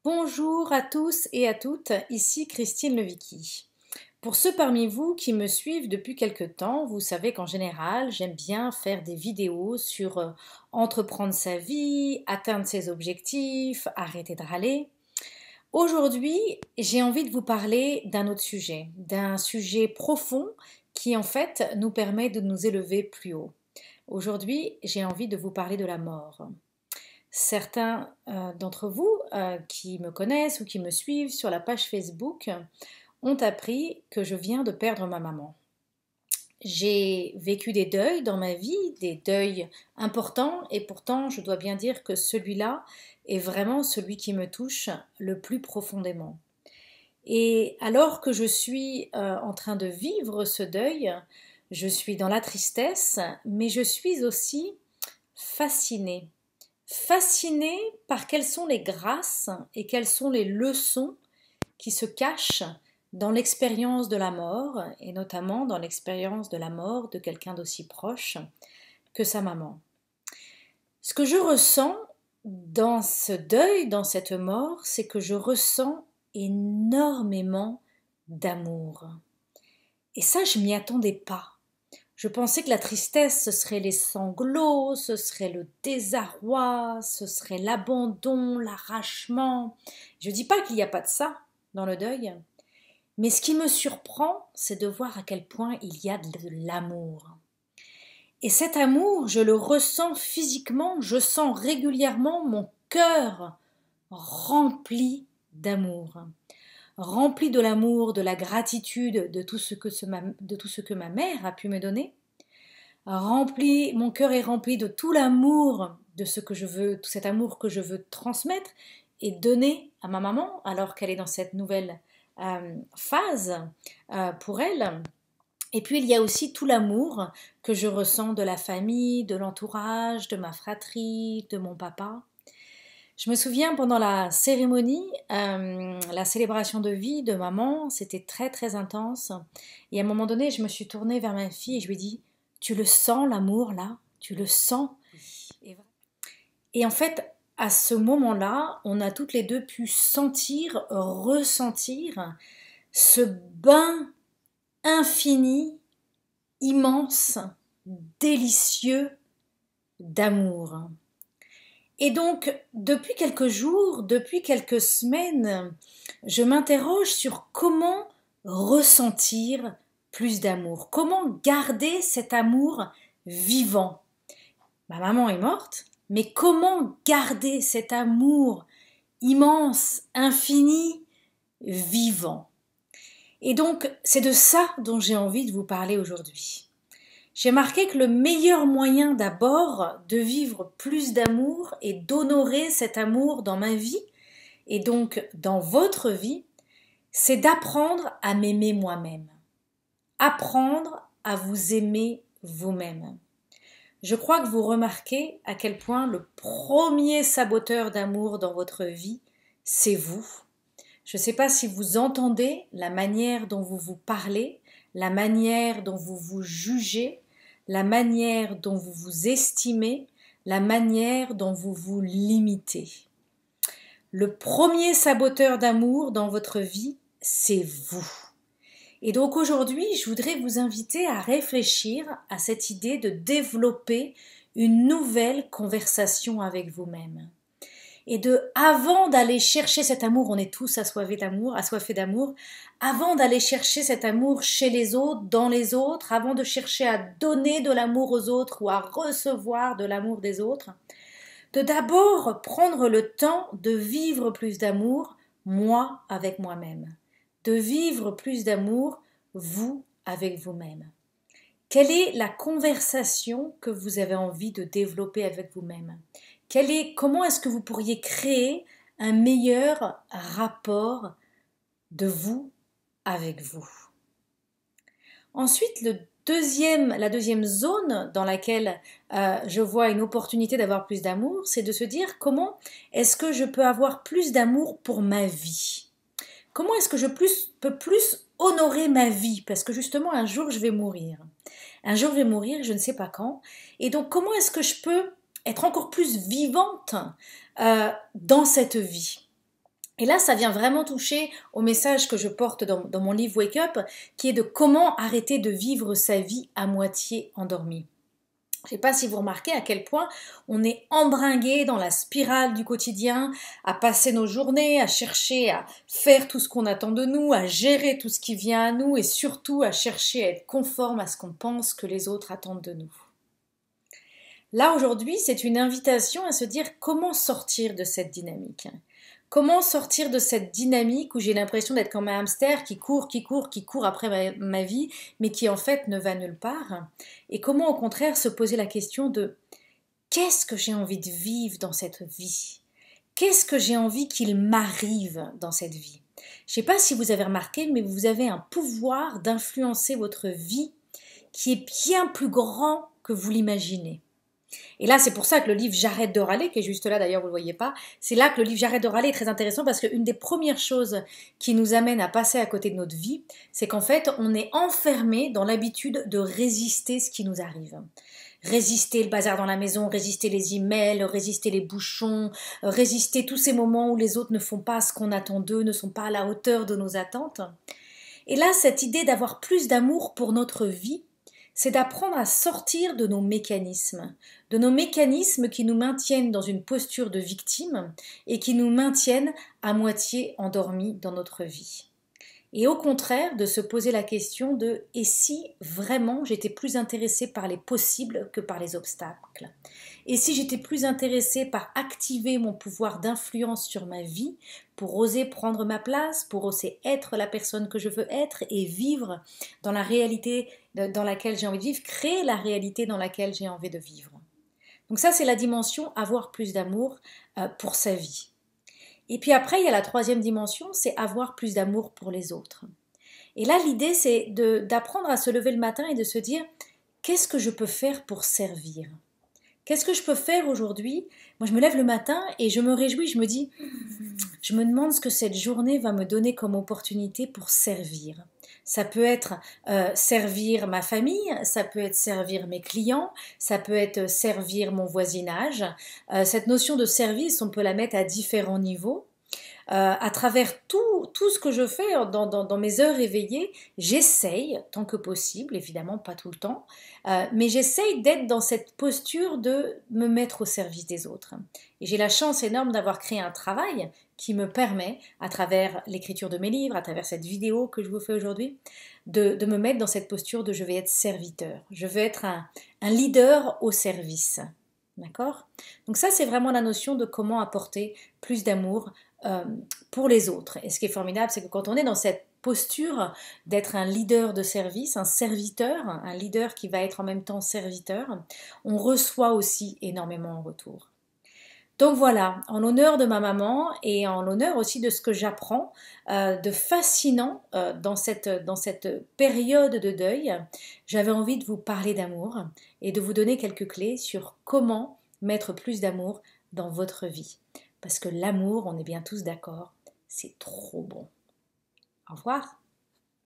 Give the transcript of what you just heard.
Bonjour à tous et à toutes, ici Christine Levicky. Pour ceux parmi vous qui me suivent depuis quelque temps, vous savez qu'en général, j'aime bien faire des vidéos sur entreprendre sa vie, atteindre ses objectifs, arrêter de râler. Aujourd'hui, j'ai envie de vous parler d'un sujet profond qui en fait nous permet de nous élever plus haut. Aujourd'hui, j'ai envie de vous parler de la mort. Certains d'entre vous qui me connaissent ou qui me suivent sur la page Facebook ont appris que je viens de perdre ma maman. J'ai vécu des deuils dans ma vie, des deuils importants, et pourtant je dois bien dire que celui-là est vraiment celui qui me touche le plus profondément. Et alors que je suis en train de vivre ce deuil, je suis dans la tristesse, mais je suis aussi fascinée. Fascinée par quelles sont les grâces et quelles sont les leçons qui se cachent dans l'expérience de la mort, et notamment dans l'expérience de la mort de quelqu'un d'aussi proche que sa maman. Ce que je ressens dans ce deuil, dans cette mort, c'est que je ressens énormément d'amour. Et ça, je m'y attendais pas. Je pensais que la tristesse, ce serait les sanglots, ce serait le désarroi, ce serait l'abandon, l'arrachement. Je ne dis pas qu'il n'y a pas de ça dans le deuil, mais ce qui me surprend, c'est de voir à quel point il y a de l'amour. Et cet amour, je le ressens physiquement, je sens régulièrement mon cœur rempli d'amour. Rempli de l'amour, de la gratitude de tout ce que ma mère a pu me donner. Mon cœur est rempli de tout l'amour de ce que je veux, tout cet amour que je veux transmettre et donner à ma maman alors qu'elle est dans cette nouvelle phase pour elle. Et puis il y a aussi tout l'amour que je ressens de la famille, de l'entourage, de ma fratrie, de mon papa. Je me souviens pendant la cérémonie, la célébration de vie de maman, c'était très très intense. Et à un moment donné, je me suis tournée vers ma fille et je lui ai dit « Tu le sens l'amour là? Tu le sens ?» Et en fait, à ce moment-là, on a toutes les deux pu sentir, ressentir ce bain infini, immense, délicieux d'amour. Et donc, depuis quelques jours, depuis quelques semaines, je m'interroge sur comment ressentir plus d'amour, comment garder cet amour vivant. Ma maman est morte, mais comment garder cet amour immense, infini, vivant? Et donc, c'est de ça dont j'ai envie de vous parler aujourd'hui. J'ai marqué que le meilleur moyen d'abord de vivre plus d'amour et d'honorer cet amour dans ma vie et donc dans votre vie, c'est d'apprendre à m'aimer moi-même. Apprendre à vous aimer vous-même. Je crois que vous remarquez à quel point le premier saboteur d'amour dans votre vie, c'est vous. Je ne sais pas si vous entendez la manière dont vous vous parlez, la manière dont vous vous jugez, la manière dont vous vous estimez, la manière dont vous vous limitez. Le premier saboteur d'amour dans votre vie, c'est vous. Et donc aujourd'hui, je voudrais vous inviter à réfléchir à cette idée de développer une nouvelle conversation avec vous-même. Et avant d'aller chercher cet amour, on est tous assoiffés d'amour, avant d'aller chercher cet amour chez les autres, dans les autres, avant de chercher à donner de l'amour aux autres ou à recevoir de l'amour des autres, de d'abord prendre le temps de vivre plus d'amour, moi avec moi-même, de vivre plus d'amour, vous avec vous-même. Quelle est la conversation que vous avez envie de développer avec vous-même? Comment est-ce que vous pourriez créer un meilleur rapport de vous avec vous? Ensuite, la deuxième zone dans laquelle je vois une opportunité d'avoir plus d'amour, c'est de se dire comment est-ce que je peux avoir plus d'amour pour ma vie? Comment est-ce que je peux plus honorer ma vie? Parce que justement, un jour, je vais mourir. Un jour, je vais mourir, je ne sais pas quand. Et donc, comment est-ce que je peux être encore plus vivante dans cette vie? Et là, ça vient vraiment toucher au message que je porte dans mon livre Wake Up, qui est de comment arrêter de vivre sa vie à moitié endormie. Je ne sais pas si vous remarquez à quel point on est embringué dans la spirale du quotidien, à passer nos journées, à chercher à faire tout ce qu'on attend de nous, à gérer tout ce qui vient à nous et surtout à chercher à être conforme à ce qu'on pense que les autres attendent de nous. Là aujourd'hui, c'est une invitation à se dire comment sortir de cette dynamique. Comment sortir de cette dynamique où j'ai l'impression d'être comme un hamster qui court, qui court après ma vie, mais qui en fait ne va nulle part. Et comment au contraire se poser la question de qu'est-ce que j'ai envie de vivre dans cette vie? Qu'est-ce que j'ai envie qu'il m'arrive dans cette vie? Je ne sais pas si vous avez remarqué, mais vous avez un pouvoir d'influencer votre vie qui est bien plus grand que vous l'imaginez. Et là, c'est pour ça que le livre J'arrête de râler, qui est juste là d'ailleurs, vous ne le voyez pas, c'est là que le livre J'arrête de râler est très intéressant parce qu'une des premières choses qui nous amène à passer à côté de notre vie, c'est qu'en fait, on est enfermé dans l'habitude de résister ce qui nous arrive. Résister le bazar dans la maison, résister les emails, résister les bouchons, résister tous ces moments où les autres ne font pas ce qu'on attend d'eux, ne sont pas à la hauteur de nos attentes. Et là, cette idée d'avoir plus d'amour pour notre vie, c'est d'apprendre à sortir de nos mécanismes qui nous maintiennent dans une posture de victime et qui nous maintiennent à moitié endormis dans notre vie. Et au contraire, de se poser la question de et si vraiment j'étais plus intéressée par les possibles que par les obstacles? Et si j'étais plus intéressée par activer mon pouvoir d'influence sur ma vie pour oser prendre ma place, pour oser être la personne que je veux être et vivre dans la réalité dans laquelle j'ai envie de vivre, créer la réalité dans laquelle j'ai envie de vivre. Donc ça, c'est la dimension avoir plus d'amour pour sa vie. Et puis après, il y a la troisième dimension, c'est avoir plus d'amour pour les autres. Et là, l'idée, c'est d'apprendre à se lever le matin et de se dire, qu'est-ce que je peux faire pour servir? Qu'est-ce que je peux faire aujourd'hui? Moi, je me lève le matin et je me réjouis, je me demande ce que cette journée va me donner comme opportunité pour servir. Ça peut être servir ma famille, ça peut être servir mes clients, ça peut être servir mon voisinage. Cette notion de service, on peut la mettre à différents niveaux. À travers tout ce que je fais dans mes heures éveillées, j'essaye, tant que possible, évidemment pas tout le temps, mais j'essaye d'être dans cette posture de me mettre au service des autres. Et j'ai la chance énorme d'avoir créé un travail qui me permet, à travers l'écriture de mes livres, à travers cette vidéo que je vous fais aujourd'hui, de me mettre dans cette posture de je vais être serviteur, je veux être un leader au service. D'accord? Donc ça, c'est vraiment la notion de comment apporter plus d'amour pour les autres. Et ce qui est formidable, c'est que quand on est dans cette posture d'être un leader de service, un serviteur, un leader qui va être en même temps serviteur, on reçoit aussi énormément en retour. Donc voilà, en l'honneur de ma maman et en l'honneur aussi de ce que j'apprends de fascinant dans cette période de deuil, j'avais envie de vous parler d'amour et de vous donner quelques clés sur comment mettre plus d'amour dans votre vie. Parce que l'amour, on est bien tous d'accord, c'est trop bon. Au revoir.